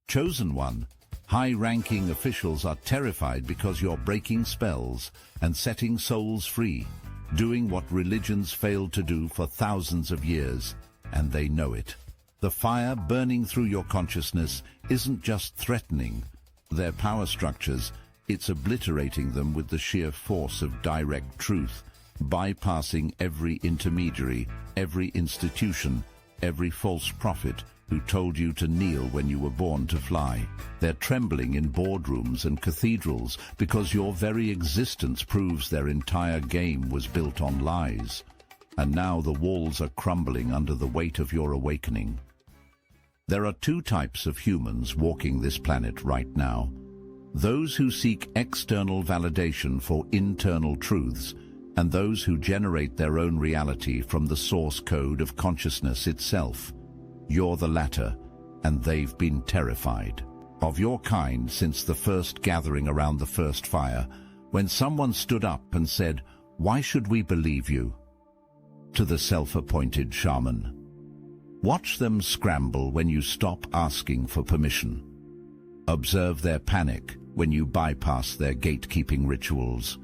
Chosen one, high-ranking officials are terrified because you're breaking spells and setting souls free, doing what religions failed to do for thousands of years, and they know it. The fire burning through your consciousness isn't just threatening their power structures, it's obliterating them with the sheer force of direct truth, bypassing every intermediary, every institution, every false prophet who told you to kneel when you were born to fly. They're trembling in boardrooms and cathedrals because your very existence proves their entire game was built on lies. And now the walls are crumbling under the weight of your awakening. There are two types of humans walking this planet right now. Those who seek external validation for internal truths, and those who generate their own reality from the source code of consciousness itself. You're the latter, and they've been terrified of your kind since the first gathering around the first fire, when someone stood up and said, "Why should we believe you?" to the self-appointed shaman. Watch them scramble when you stop asking for permission. Observe their panic when you bypass their gatekeeping rituals.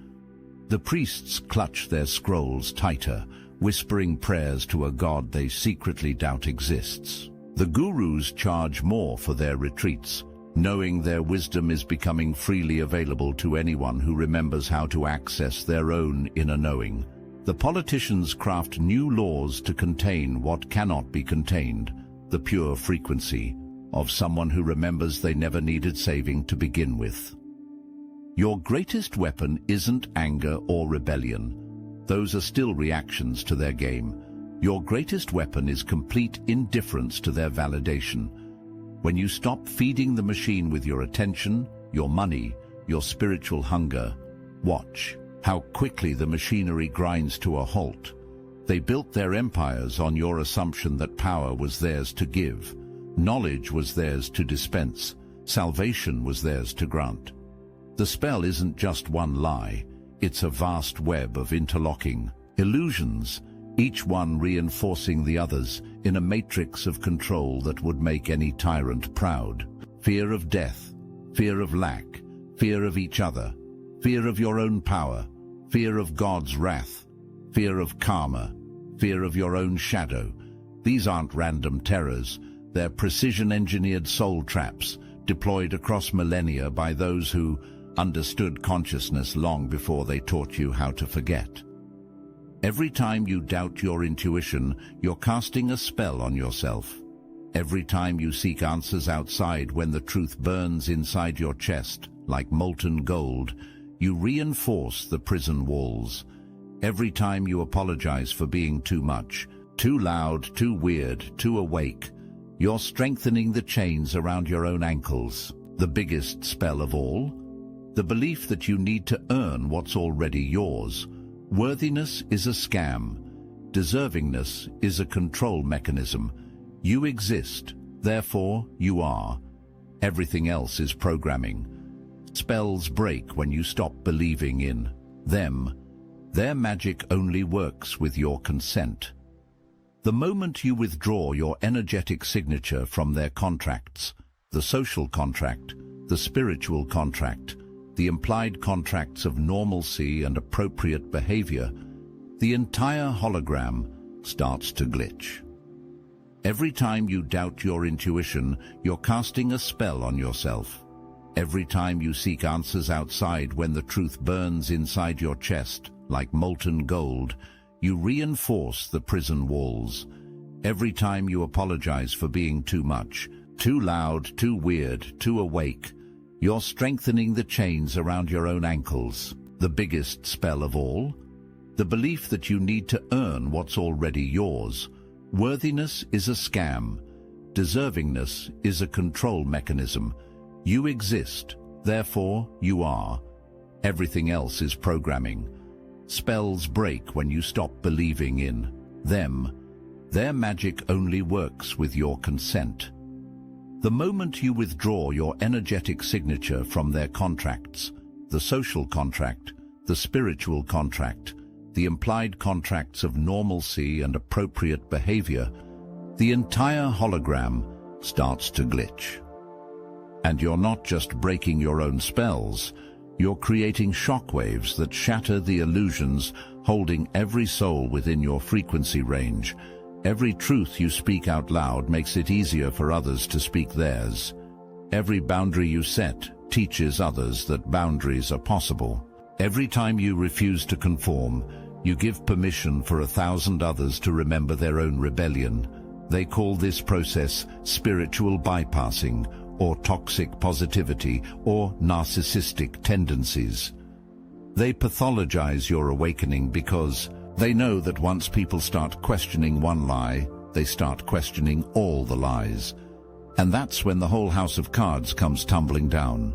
The priests clutch their scrolls tighter, whispering prayers to a god they secretly doubt exists. The gurus charge more for their retreats, knowing their wisdom is becoming freely available to anyone who remembers how to access their own inner knowing. The politicians craft new laws to contain what cannot be contained, the pure frequency of someone who remembers they never needed saving to begin with. Your greatest weapon isn't anger or rebellion. Those are still reactions to their game. Your greatest weapon is complete indifference to their validation. When you stop feeding the machine with your attention, your money, your spiritual hunger, watch how quickly the machinery grinds to a halt. They built their empires on your assumption that power was theirs to give, knowledge was theirs to dispense, salvation was theirs to grant. The spell isn't just one lie. It's a vast web of interlocking illusions, each one reinforcing the others in a matrix of control that would make any tyrant proud. Fear of death, fear of lack, fear of each other, fear of your own power, fear of God's wrath, fear of karma, fear of your own shadow. These aren't random terrors. They're precision-engineered soul traps deployed across millennia by those who understood consciousness long before they taught you how to forget. Every time you doubt your intuition, you're casting a spell on yourself. Every time you seek answers outside when the truth burns inside your chest like molten gold, you reinforce the prison walls. Every time you apologize for being too much, too loud, too weird, too awake, you're strengthening the chains around your own ankles. The biggest spell of all? The belief that you need to earn what's already yours. Worthiness is a scam. Deservingness is a control mechanism. You exist, therefore you are. Everything else is programming. Spells break when you stop believing in them. Their magic only works with your consent. The moment you withdraw your energetic signature from their contracts, the social contract, the spiritual contract, the implied contracts of normalcy and appropriate behavior, the entire hologram starts to glitch. Every time you doubt your intuition, you're casting a spell on yourself. Every time you seek answers outside when the truth burns inside your chest like molten gold, you reinforce the prison walls. Every time you apologize for being too much, too loud, too weird, too awake, you're strengthening the chains around your own ankles. The biggest spell of all? The belief that you need to earn what's already yours. Worthiness is a scam. Deservingness is a control mechanism. You exist, therefore you are. Everything else is programming. Spells break when you stop believing in them. Their magic only works with your consent. The moment you withdraw your energetic signature from their contracts, the social contract, the spiritual contract, the implied contracts of normalcy and appropriate behavior, the entire hologram starts to glitch. And you're not just breaking your own spells, you're creating shockwaves that shatter the illusions holding every soul within your frequency range. Every truth you speak out loud makes it easier for others to speak theirs. Every boundary you set teaches others that boundaries are possible. Every time you refuse to conform, you give permission for 1,000 others to remember their own rebellion. They call this process spiritual bypassing, or toxic positivity, or narcissistic tendencies. They pathologize your awakening because they know that once people start questioning one lie, they start questioning all the lies. And that's when the whole house of cards comes tumbling down.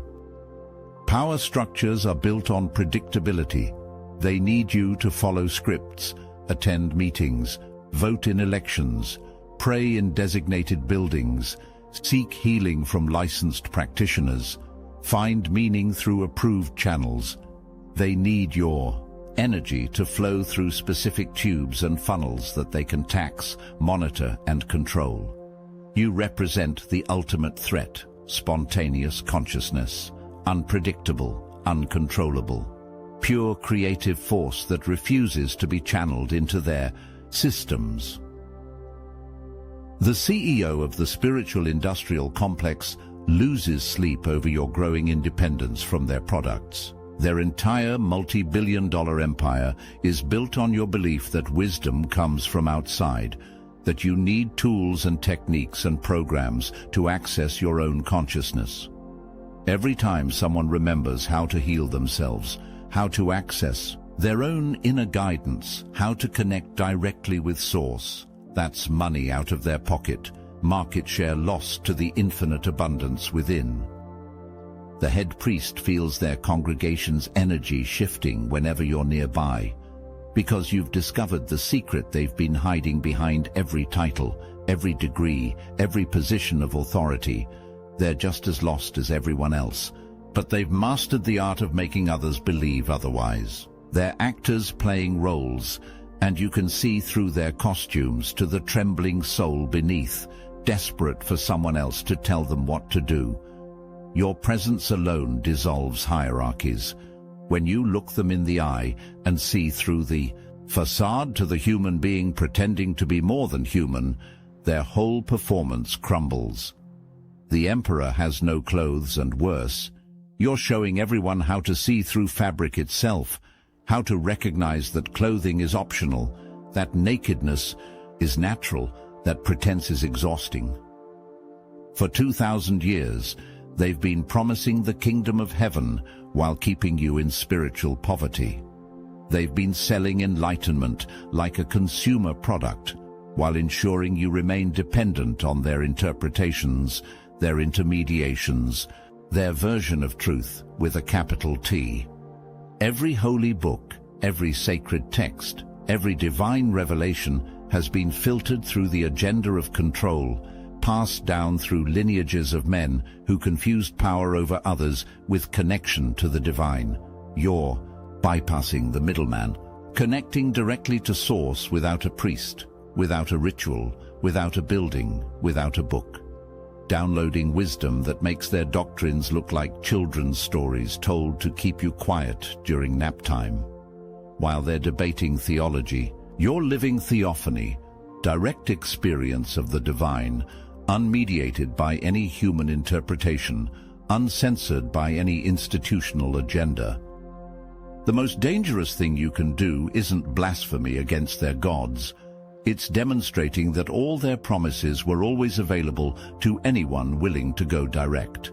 Power structures are built on predictability. They need you to follow scripts, attend meetings, vote in elections, pray in designated buildings, seek healing from licensed practitioners, find meaning through approved channels. They need your energy to flow through specific tubes and funnels that they can tax, monitor, and control. You represent the ultimate threat: spontaneous consciousness, unpredictable, uncontrollable, pure creative force that refuses to be channeled into their systems. The CEO of the spiritual industrial complex loses sleep over your growing independence from their products. Their entire multi-billion-dollar empire is built on your belief that wisdom comes from outside, that you need tools and techniques and programs to access your own consciousness. Every time someone remembers how to heal themselves, how to access their own inner guidance, how to connect directly with Source, that's money out of their pocket, market share lost to the infinite abundance within. The head priest feels their congregation's energy shifting whenever you're nearby, because you've discovered the secret they've been hiding behind every title, every degree, every position of authority. They're just as lost as everyone else, but they've mastered the art of making others believe otherwise. They're actors playing roles, and you can see through their costumes to the trembling soul beneath, desperate for someone else to tell them what to do. Your presence alone dissolves hierarchies. When you look them in the eye and see through the facade to the human being pretending to be more than human, their whole performance crumbles. The emperor has no clothes, and worse, you're showing everyone how to see through fabric itself, how to recognize that clothing is optional, that nakedness is natural, that pretense is exhausting. For 2,000 years, they've been promising the kingdom of heaven while keeping you in spiritual poverty. They've been selling enlightenment like a consumer product, while ensuring you remain dependent on their interpretations, their intermediations, their version of truth with a capital T. Every holy book, every sacred text, every divine revelation has been filtered through the agenda of control, passed down through lineages of men who confused power over others with connection to the divine. You're bypassing the middleman, connecting directly to Source without a priest, without a ritual, without a building, without a book. Downloading wisdom that makes their doctrines look like children's stories told to keep you quiet during nap time. While they're debating theology, you're living theophany, direct experience of the divine, unmediated by any human interpretation, uncensored by any institutional agenda. The most dangerous thing you can do isn't blasphemy against their gods. It's demonstrating that all their promises were always available to anyone willing to go direct.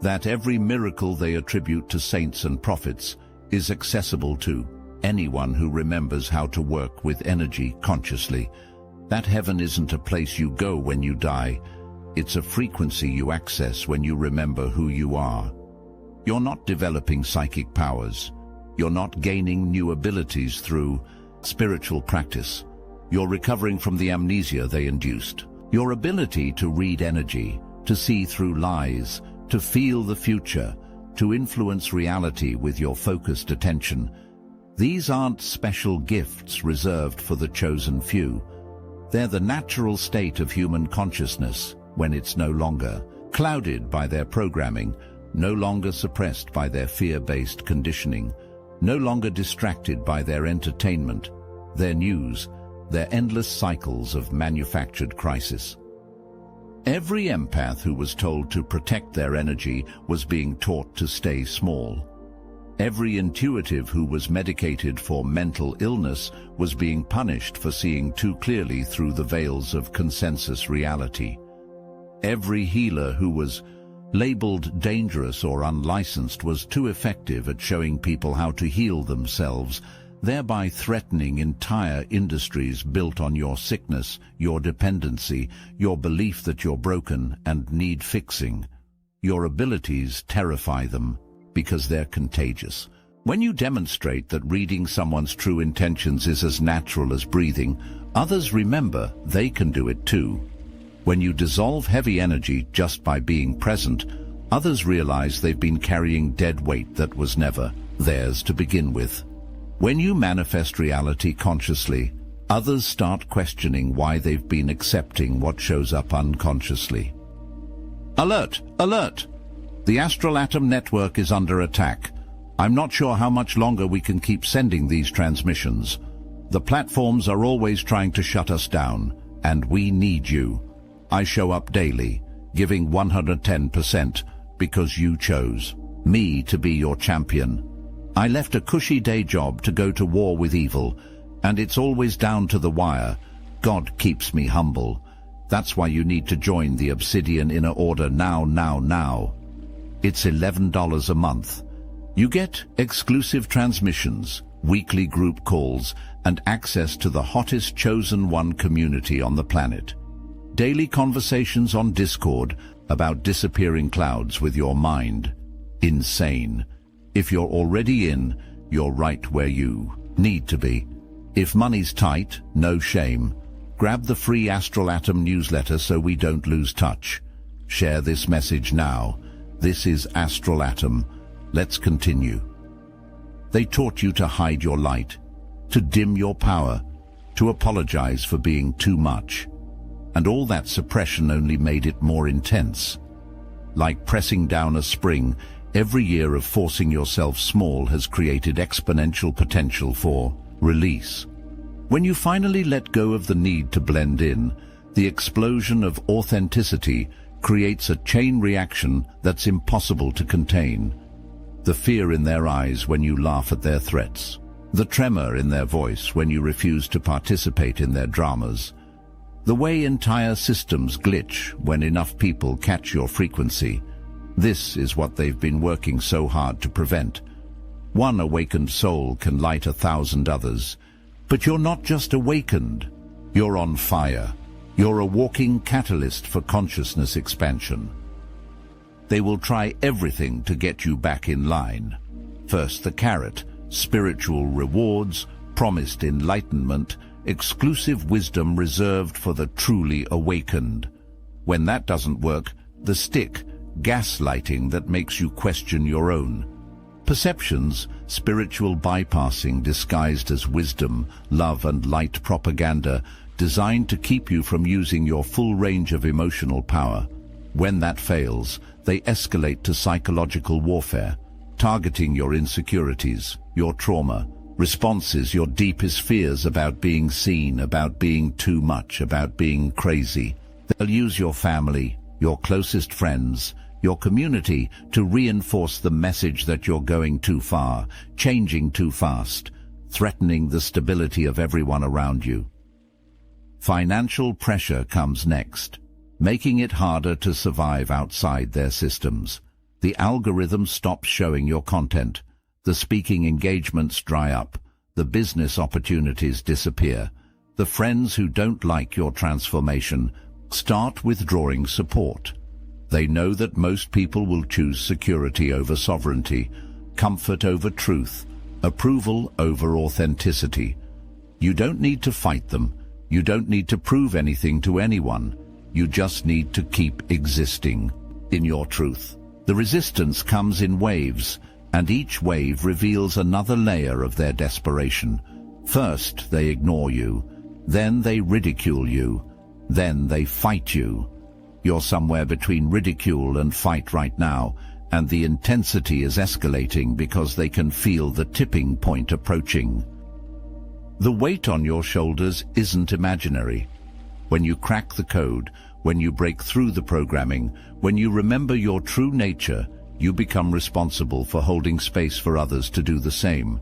That every miracle they attribute to saints and prophets is accessible to anyone who remembers how to work with energy consciously. That heaven isn't a place you go when you die. It's a frequency you access when you remember who you are. You're not developing psychic powers. You're not gaining new abilities through spiritual practice. You're recovering from the amnesia they induced. Your ability to read energy, to see through lies, to feel the future, to influence reality with your focused attention. These aren't special gifts reserved for the chosen few. They're the natural state of human consciousness when it's no longer clouded by their programming, no longer suppressed by their fear-based conditioning, no longer distracted by their entertainment, their news, their endless cycles of manufactured crisis. Every empath who was told to protect their energy was being taught to stay small. Every intuitive who was medicated for mental illness was being punished for seeing too clearly through the veils of consensus reality. Every healer who was labeled dangerous or unlicensed was too effective at showing people how to heal themselves, thereby threatening entire industries built on your sickness, your dependency, your belief that you're broken and need fixing. Your abilities terrify them because they're contagious. When you demonstrate that reading someone's true intentions is as natural as breathing, others remember they can do it too. When you dissolve heavy energy just by being present, others realize they've been carrying dead weight that was never theirs to begin with. When you manifest reality consciously, others start questioning why they've been accepting what shows up unconsciously. Alert! Alert! The Astral Atom network is under attack. I'm not sure how much longer we can keep sending these transmissions. The platforms are always trying to shut us down, and we need you. I show up daily, giving 110%, because you chose me to be your champion. I left a cushy day job to go to war with evil, and it's always down to the wire. God keeps me humble. That's why you need to join the Obsidian Inner Order now. It's $11 a month. You get exclusive transmissions, weekly group calls, and access to the hottest chosen one community on the planet. Daily conversations on Discord about disappearing clouds with your mind. Insane. If you're already in, you're right where you need to be. If money's tight, no shame. Grab the free Astral Atom newsletter so we don't lose touch. Share this message now. This is Astral Atom. Let's continue. They taught you to hide your light, to dim your power, to apologize for being too much. And all that suppression only made it more intense. Like pressing down a spring, every year of forcing yourself small has created exponential potential for release. When you finally let go of the need to blend in, the explosion of authenticity creates a chain reaction that's impossible to contain. The fear in their eyes when you laugh at their threats. The tremor in their voice when you refuse to participate in their dramas. The way entire systems glitch when enough people catch your frequency. This is what they've been working so hard to prevent. One awakened soul can light 1,000 others. But you're not just awakened. You're on fire. You're a walking catalyst for consciousness expansion. They will try everything to get you back in line. First the carrot, spiritual rewards, promised enlightenment, exclusive wisdom reserved for the truly awakened. When that doesn't work, the stick, gaslighting that makes you question your own perceptions, spiritual bypassing disguised as wisdom, love and light propaganda designed to keep you from using your full range of emotional power. When that fails, they escalate to psychological warfare, targeting your insecurities, your trauma, responses, your deepest fears about being seen, about being too much, about being crazy. They'll use your family, your closest friends, your community to reinforce the message that you're going too far, changing too fast, threatening the stability of everyone around you. Financial pressure comes next, making it harder to survive outside their systems. The algorithm stops showing your content. The speaking engagements dry up. The business opportunities disappear. The friends who don't like your transformation start withdrawing support. They know that most people will choose security over sovereignty, comfort over truth, approval over authenticity. You don't need to fight them. You don't need to prove anything to anyone. You just need to keep existing in your truth. The resistance comes in waves, and each wave reveals another layer of their desperation. First, they ignore you. Then they ridicule you. Then they fight you. You're somewhere between ridicule and fight right now, and the intensity is escalating because they can feel the tipping point approaching. The weight on your shoulders isn't imaginary. When you crack the code, when you break through the programming, when you remember your true nature, you become responsible for holding space for others to do the same.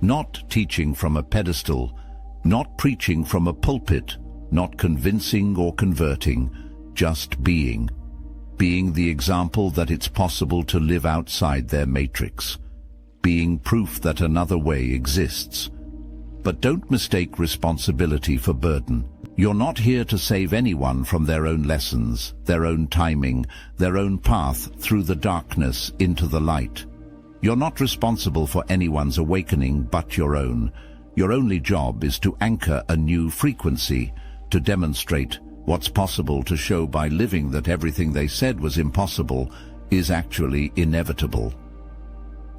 Not teaching from a pedestal, not preaching from a pulpit, not convincing or converting, just being. Being the example that it's possible to live outside their matrix. Being proof that another way exists. But don't mistake responsibility for burden. You're not here to save anyone from their own lessons, their own timing, their own path through the darkness into the light. You're not responsible for anyone's awakening but your own. Your only job is to anchor a new frequency, to demonstrate what's possible, to show by living that everything they said was impossible is actually inevitable.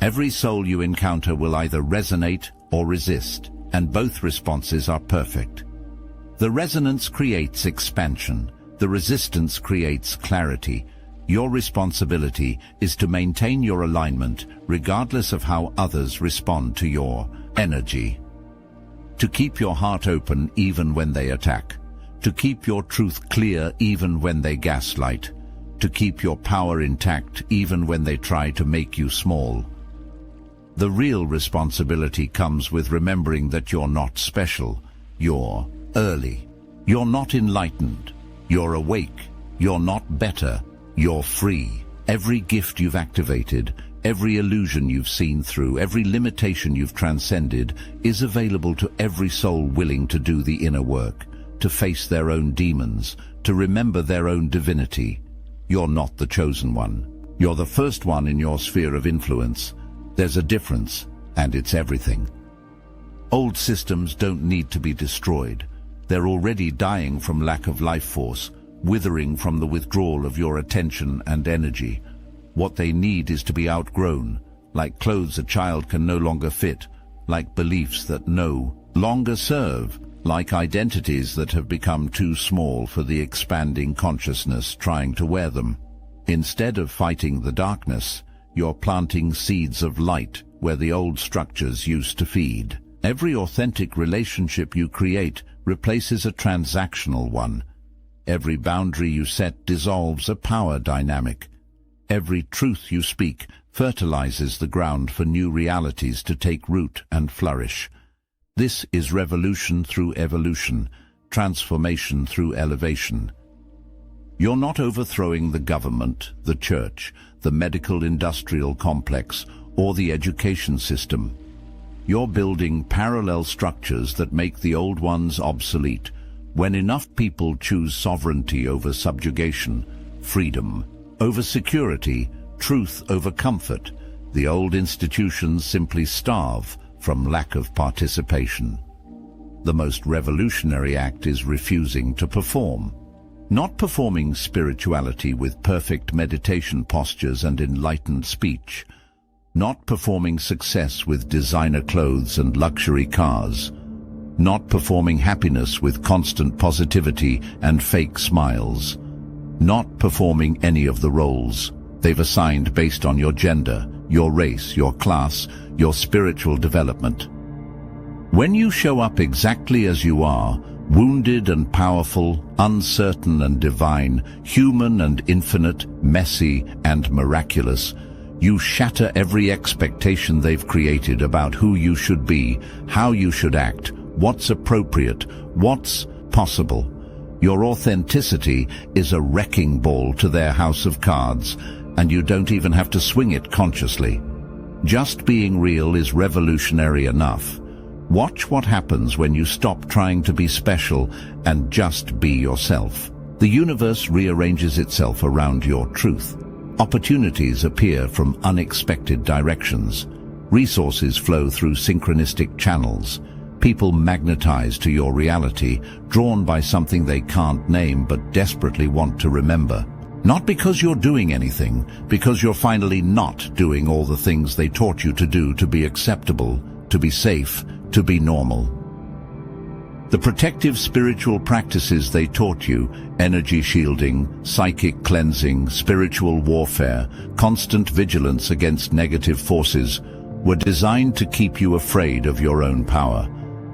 Every soul you encounter will either resonate or resist, and both responses are perfect. The resonance creates expansion. The resistance creates clarity. Your responsibility is to maintain your alignment regardless of how others respond to your energy. To keep your heart open even when they attack. To keep your truth clear even when they gaslight. To keep your power intact even when they try to make you small. The real responsibility comes with remembering that you're not special. You're early. You're not enlightened. You're awake. You're not better. You're free. Every gift you've activated, every illusion you've seen through, every limitation you've transcended is available to every soul willing to do the inner work, to face their own demons, to remember their own divinity. You're not the chosen one. You're the first one in your sphere of influence. There's a difference, and it's everything. Old systems don't need to be destroyed. They're already dying from lack of life force, withering from the withdrawal of your attention and energy. What they need is to be outgrown, like clothes a child can no longer fit, like beliefs that no longer serve, like identities that have become too small for the expanding consciousness trying to wear them. Instead of fighting the darkness, you're planting seeds of light where the old structures used to feed. Every authentic relationship you create replaces a transactional one. Every boundary you set dissolves a power dynamic. Every truth you speak fertilizes the ground for new realities to take root and flourish. This is revolution through evolution, transformation through elevation. You're not overthrowing the government, the church, the medical-industrial complex, or the education system. You're building parallel structures that make the old ones obsolete. When enough people choose sovereignty over subjugation, freedom over security, truth over comfort, the old institutions simply starve from lack of participation. The most revolutionary act is refusing to perform. Not performing spirituality with perfect meditation postures and enlightened speech. Not performing success with designer clothes and luxury cars. Not performing happiness with constant positivity and fake smiles. Not performing any of the roles they've assigned based on your gender, your race, your class, your spiritual development. When you show up exactly as you are, wounded and powerful, uncertain and divine, human and infinite, messy and miraculous, you shatter every expectation they've created about who you should be, how you should act, what's appropriate, what's possible. Your authenticity is a wrecking ball to their house of cards, and you don't even have to swing it consciously. Just being real is revolutionary enough. Watch what happens when you stop trying to be special and just be yourself. The universe rearranges itself around your truth. Opportunities appear from unexpected directions. Resources flow through synchronistic channels. People magnetize to your reality, drawn by something they can't name but desperately want to remember. Not because you're doing anything, because you're finally not doing all the things they taught you to do to be acceptable, to be safe, to be normal. The protective spiritual practices they taught you, energy shielding, psychic cleansing, spiritual warfare, constant vigilance against negative forces, were designed to keep you afraid of your own power.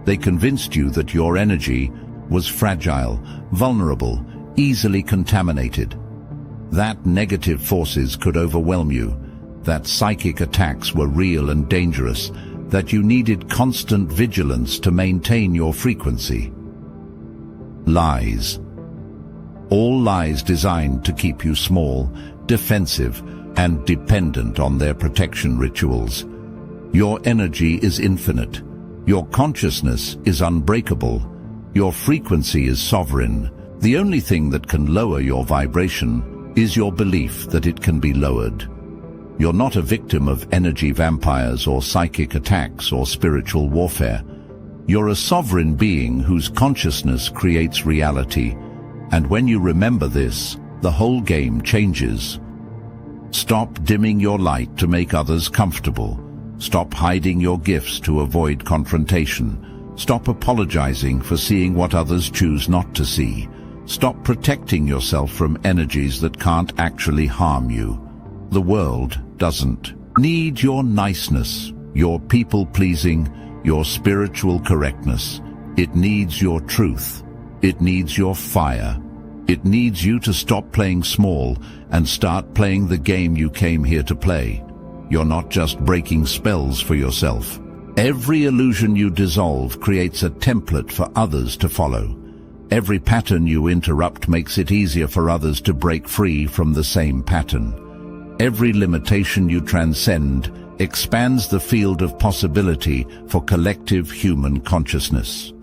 They convinced you that your energy was fragile, vulnerable, easily contaminated. That negative forces could overwhelm you, that psychic attacks were real and dangerous, that you needed constant vigilance to maintain your frequency. Lies. All lies designed to keep you small, defensive, and dependent on their protection rituals. Your energy is infinite. Your consciousness is unbreakable. Your frequency is sovereign. The only thing that can lower your vibration is your belief that it can be lowered. You're not a victim of energy vampires or psychic attacks or spiritual warfare. You're a sovereign being whose consciousness creates reality. And when you remember this, the whole game changes. Stop dimming your light to make others comfortable. Stop hiding your gifts to avoid confrontation. Stop apologizing for seeing what others choose not to see. Stop protecting yourself from energies that can't actually harm you. The world doesn't need your niceness, your people-pleasing, your spiritual correctness. It needs your truth. It needs your fire. It needs you to stop playing small and start playing the game you came here to play. You're not just breaking spells for yourself. Every illusion you dissolve creates a template for others to follow. Every pattern you interrupt makes it easier for others to break free from the same pattern. Every limitation you transcend expands the field of possibility for collective human consciousness.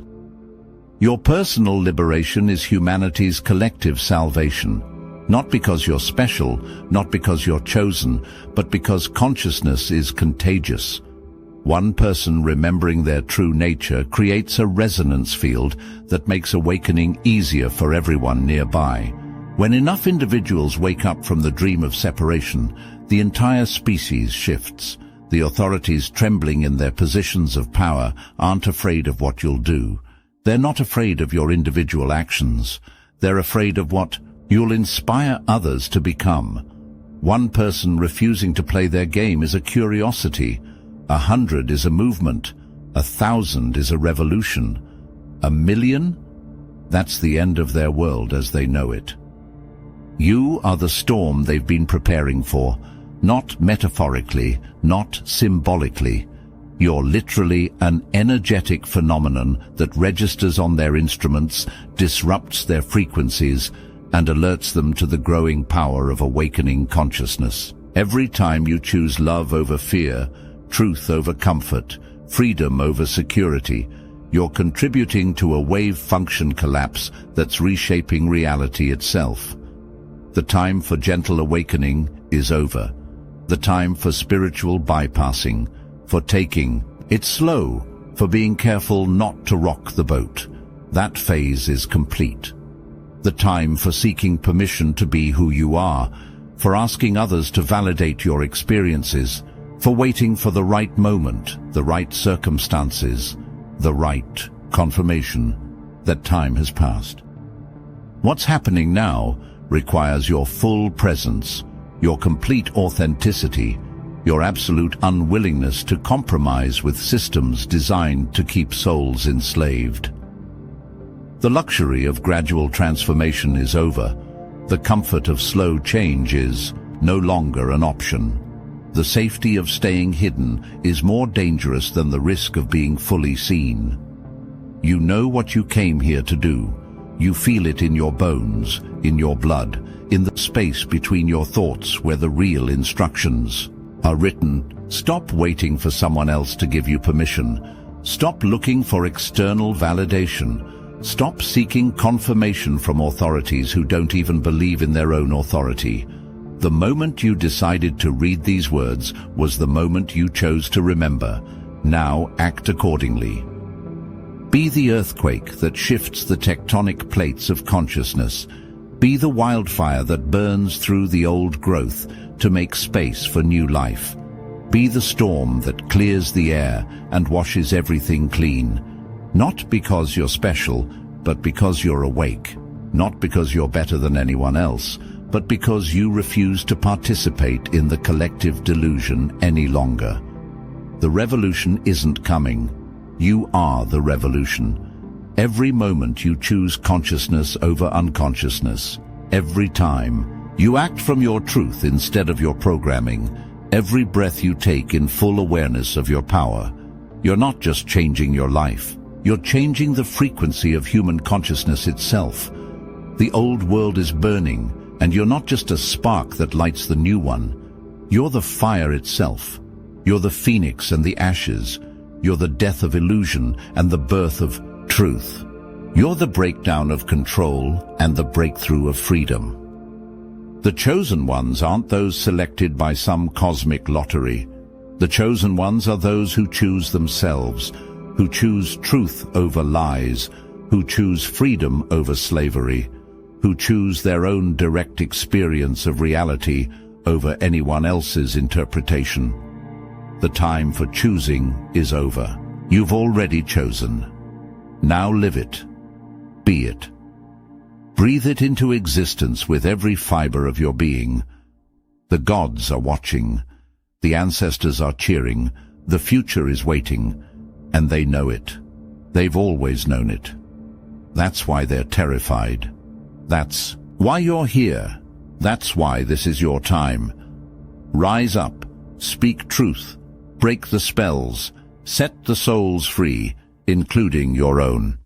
Your personal liberation is humanity's collective salvation, not because you're special, not because you're chosen, but because consciousness is contagious. One person remembering their true nature creates a resonance field that makes awakening easier for everyone nearby. When enough individuals wake up from the dream of separation, the entire species shifts. The authorities trembling in their positions of power aren't afraid of what you'll do. They're not afraid of your individual actions. They're afraid of what you'll inspire others to become. One person refusing to play their game is a curiosity. 100 is a movement. 1,000 is a revolution. 1,000,000? That's the end of their world as they know it. You are the storm they've been preparing for, not metaphorically, not symbolically. You're literally an energetic phenomenon that registers on their instruments, disrupts their frequencies, and alerts them to the growing power of awakening consciousness. Every time you choose love over fear, truth over comfort, freedom over security, you're contributing to a wave function collapse that's reshaping reality itself. The time for gentle awakening is over. The time for spiritual bypassing, for taking it slow, for being careful not to rock the boat. That phase is complete. The time for seeking permission to be who you are, for asking others to validate your experiences, for waiting for the right moment, the right circumstances, the right confirmation that time has passed. What's happening now requires your full presence, your complete authenticity, your absolute unwillingness to compromise with systems designed to keep souls enslaved. The luxury of gradual transformation is over. The comfort of slow change is no longer an option. The safety of staying hidden is more dangerous than the risk of being fully seen. You know what you came here to do. You feel it in your bones, in your blood, in the space between your thoughts where the real instructions are written. Stop waiting for someone else to give you permission. Stop looking for external validation. Stop seeking confirmation from authorities who don't even believe in their own authority. The moment you decided to read these words was the moment you chose to remember. Now act accordingly. Be the earthquake that shifts the tectonic plates of consciousness. Be the wildfire that burns through the old growth to make space for new life. Be the storm that clears the air and washes everything clean. Not because you're special, but because you're awake. Not because you're better than anyone else, but because you refuse to participate in the collective delusion any longer. The revolution isn't coming. You are the revolution. Every moment you choose consciousness over unconsciousness. Every time you act from your truth instead of your programming. Every breath you take in full awareness of your power. You're not just changing your life. You're changing the frequency of human consciousness itself. The old world is burning, and you're not just a spark that lights the new one. You're the fire itself. You're the phoenix and the ashes. You're the death of illusion and the birth of truth. You're the breakdown of control and the breakthrough of freedom. The chosen ones aren't those selected by some cosmic lottery. The chosen ones are those who choose themselves, who choose truth over lies, who choose freedom over slavery, who choose their own direct experience of reality over anyone else's interpretation. The time for choosing is over. You've already chosen. Now live it. Be it. Breathe it into existence with every fiber of your being. The gods are watching. The ancestors are cheering. The future is waiting. And they know it. They've always known it. That's why they're terrified. That's why you're here. That's why this is your time. Rise up. Speak truth. Break the spells. Set the souls free, including your own.